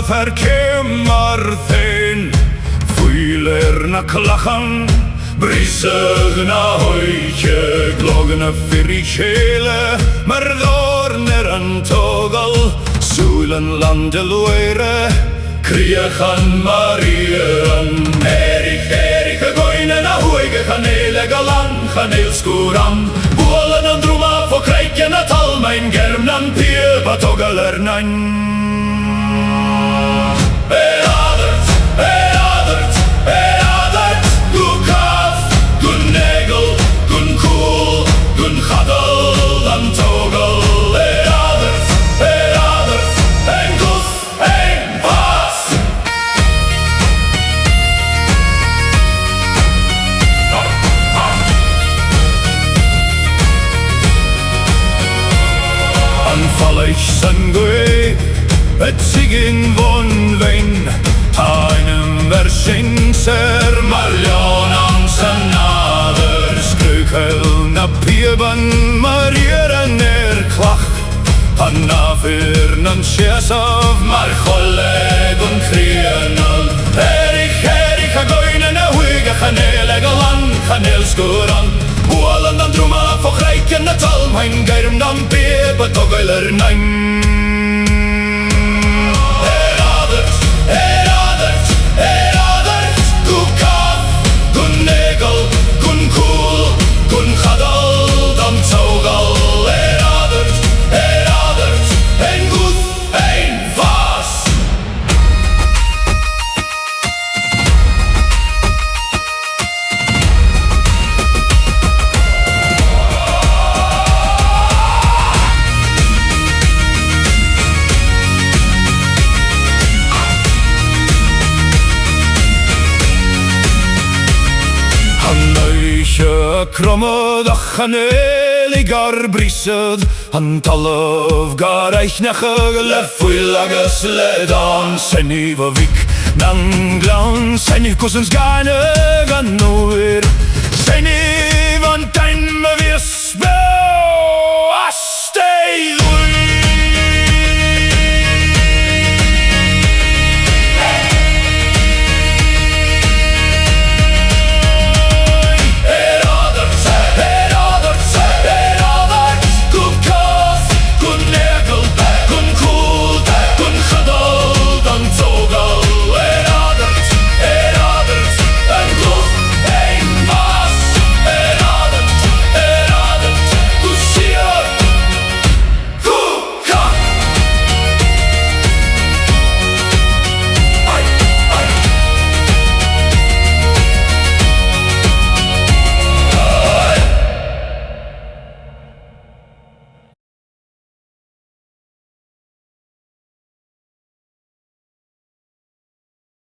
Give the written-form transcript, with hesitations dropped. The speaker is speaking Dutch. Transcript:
verkemarthen Fuiler na klachan Brisig na hoitje Glogna firichele Maar door ner an togal Soelen lande loire Kriechan Marian Erik goine na hoige Chanele galan Chaneel skuram Bolen an druma Fo kreiken a tal Mein germnan pie Batogal ernan Sangwe et sigin von vein einem versinser malion am sanader skrukel na pieban marieren klach anna fyrnan chesov mar kholleg un krienal Erik goine na huige chanele galan chanel skuran Bolen dan druma Fo kreiken na tal Mein geirm dan bebe Togeler nein Du kaf, gun negel, gun cool Gun chadal, dan togal en goed, een vas Kromme dag chanel gar brised Han talov gar eichnach Fuilaga sledan Senni va vik Nan glan Senni kusens gane Gan noer Senni van tein me vies